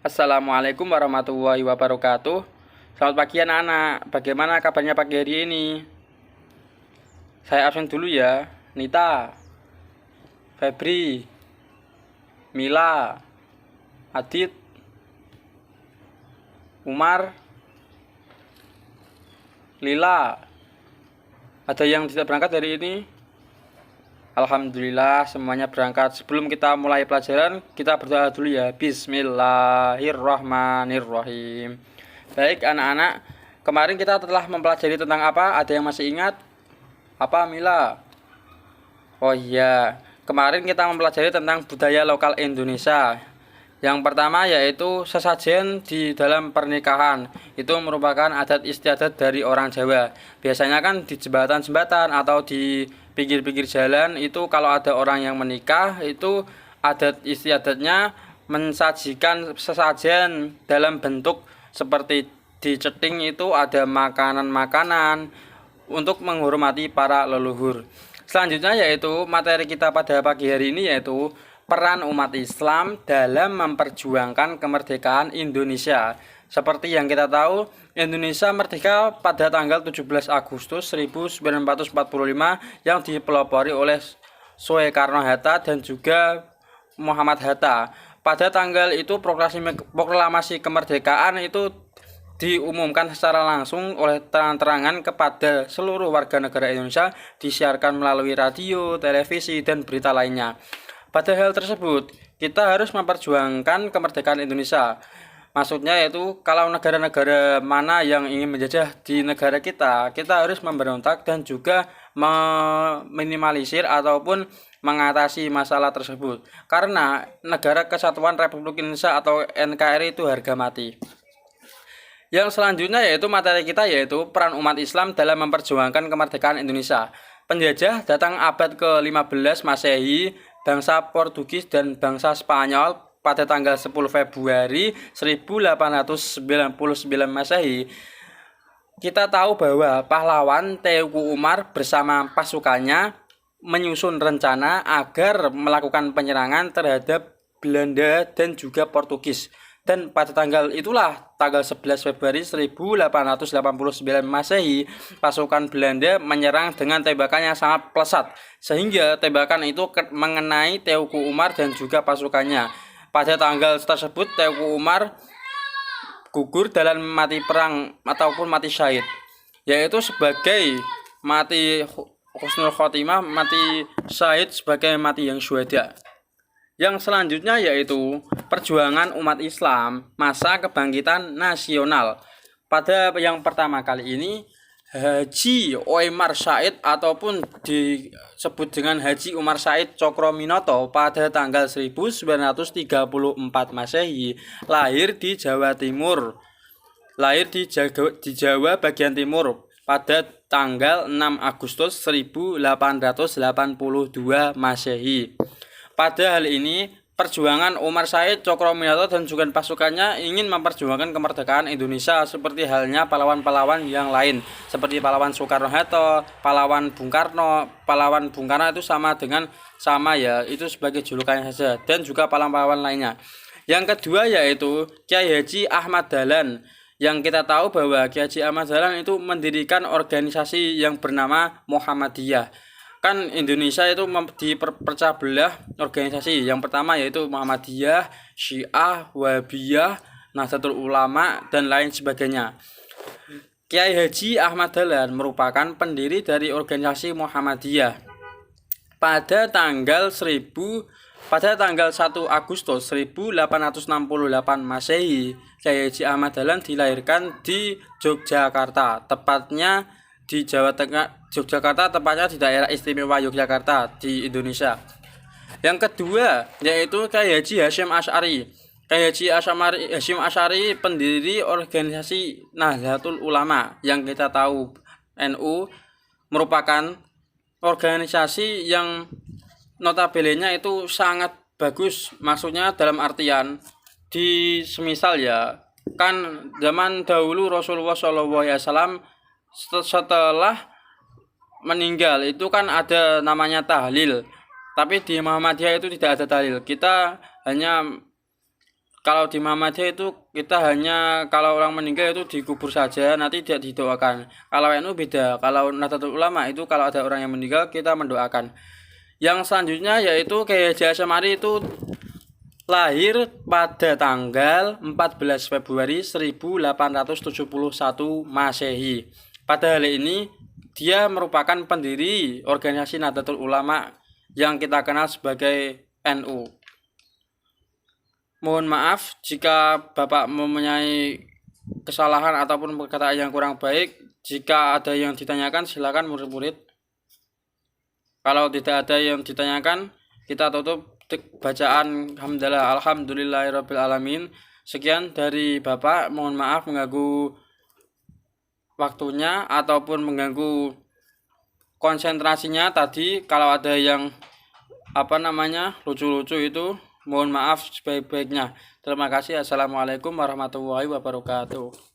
Assalamualaikum warahmatullahi wabarakatuh. Selamat pagi anak-anak. Bagaimana kabarnya pagi hari ini? Saya absen dulu ya. Nita, Febri, Mila, Adit, Umar, Lila. Ada yang tidak berangkat hari ini? Alhamdulillah semuanya berangkat. Sebelum kita mulai pelajaran, kita berdoa dulu ya. Bismillahirrahmanirrahim. Baik anak-anak, kemarin kita telah mempelajari tentang apa? Ada yang masih ingat? Apa Mila? Oh iya, kemarin kita mempelajari tentang budaya lokal Indonesia. Yang pertama yaitu sesajen di dalam pernikahan. Itu merupakan adat istiadat dari orang Jawa. Biasanya kan di jembatan-jembatan atau di pinggir-pinggir jalan itu kalau ada orang yang menikah itu adat istiadatnya mensajikan sesajen dalam bentuk seperti di ceting itu ada makanan-makanan untuk menghormati para leluhur. Selanjutnya yaitu materi kita pada pagi hari ini yaitu peran umat Islam dalam memperjuangkan kemerdekaan Indonesia. Seperti yang kita tahu, Indonesia merdeka pada tanggal 17 Agustus 1945 yang dipelopori oleh Soekarno-Hatta dan juga Muhammad Hatta. Pada tanggal itu proklamasi kemerdekaan itu diumumkan secara langsung oleh terang-terangan kepada seluruh warga negara Indonesia, disiarkan melalui radio, televisi, dan berita lainnya. Pada hal tersebut, kita harus memperjuangkan kemerdekaan Indonesia. Maksudnya yaitu kalau negara-negara mana yang ingin menjajah di negara kita harus memberontak dan juga meminimalisir ataupun mengatasi masalah tersebut. Karena Negara Kesatuan Republik Indonesia atau NKRI itu harga mati. Yang selanjutnya yaitu materi kita yaitu peran umat Islam dalam memperjuangkan kemerdekaan Indonesia. Penjajah datang abad ke-15 Masehi, bangsa Portugis dan bangsa Spanyol pada tanggal 10 Februari 1899 Masehi. Kita tahu bahwa pahlawan Teuku Umar bersama pasukannya menyusun rencana agar melakukan penyerangan terhadap Belanda dan juga Portugis. Dan pada tanggal itulah, tanggal 11 Februari 1889 Masehi, pasukan Belanda menyerang dengan tembakan yang sangat pesat, sehingga tembakan itu mengenai Teuku Umar dan juga pasukannya. Pada tanggal tersebut, Teuku Umar gugur dalam mati perang ataupun mati syahid, yaitu sebagai mati husnul khotimah, mati syahid sebagai mati yang syuhada. Yang selanjutnya yaitu perjuangan umat Islam masa kebangkitan nasional. Pada yang pertama kali ini Haji Omar Said ataupun disebut dengan Haji Umar Said Cokroaminoto pada tanggal 1934 Masehi lahir di Jawa Timur. Lahir di Jawa bagian timur pada tanggal 6 Agustus 1882 Masehi. Pada hal ini, perjuangan Umar Said Cokroaminoto dan juga pasukannya ingin memperjuangkan kemerdekaan Indonesia seperti halnya pahlawan-pahlawan yang lain, seperti pahlawan Soekarno-Hatta, pahlawan Bung Karno. Pahlawan Bung Karno itu sama ya, itu sebagai julukannya saja, dan juga pahlawan-pahlawan lainnya. Yang kedua yaitu Kiai Haji Ahmad Dahlan. Yang kita tahu bahwa Kiai Haji Ahmad Dahlan itu mendirikan organisasi yang bernama Muhammadiyah. Kan Indonesia itu dipecah belah organisasi. Yang pertama yaitu Muhammadiyah, Syiah, Wahabiyah, Nahdlatul Ulama, dan lain sebagainya. Kiai Haji Ahmad Dahlan merupakan pendiri dari organisasi Muhammadiyah. Pada tanggal 1 Agustus 1868 Masehi, Kiai Haji Ahmad Dahlan dilahirkan di Yogyakarta, tepatnya di Jawa Tengah, Yogyakarta, tepatnya di daerah istimewa Yogyakarta di Indonesia. Yang kedua yaitu Kiai Haji Hasyim Asy'ari. Kiai Haji Hasyim Asy'ari pendiri organisasi Nahdlatul Ulama. Yang kita tahu NU merupakan organisasi yang notabene-nya itu sangat bagus, maksudnya dalam artian di semisal ya kan zaman dahulu Rasulullah SAW setelah meninggal itu kan ada namanya tahlil, tapi di Muhammadiyah itu tidak ada tahlil. Kita hanya kalau di Muhammadiyah itu kita hanya kalau orang meninggal itu dikubur saja, nanti tidak didoakan. Kalau NU beda. Kalau Nahdlatul Ulama itu kalau ada orang yang meninggal kita mendoakan. Yang selanjutnya yaitu Kiai Haji Hasyim Asy'ari itu lahir pada tanggal 14 Februari 1871 Masehi. Pada hal ini dia merupakan pendiri organisasi Nahdlatul Ulama yang kita kenal sebagai NU. Mohon maaf jika Bapak mempunyai kesalahan ataupun perkataan yang kurang baik. Jika ada yang ditanyakan silakan murid-murid. Kalau tidak ada yang ditanyakan, kita tutup bacaan hamdalah alhamdulillahirabbil alamin. Sekian dari Bapak, mohon maaf mengganggu waktunya ataupun mengganggu konsentrasinya tadi. Kalau ada yang lucu-lucu itu mohon maaf sebaik-baiknya. Terima kasih. Assalamualaikum warahmatullahi wabarakatuh.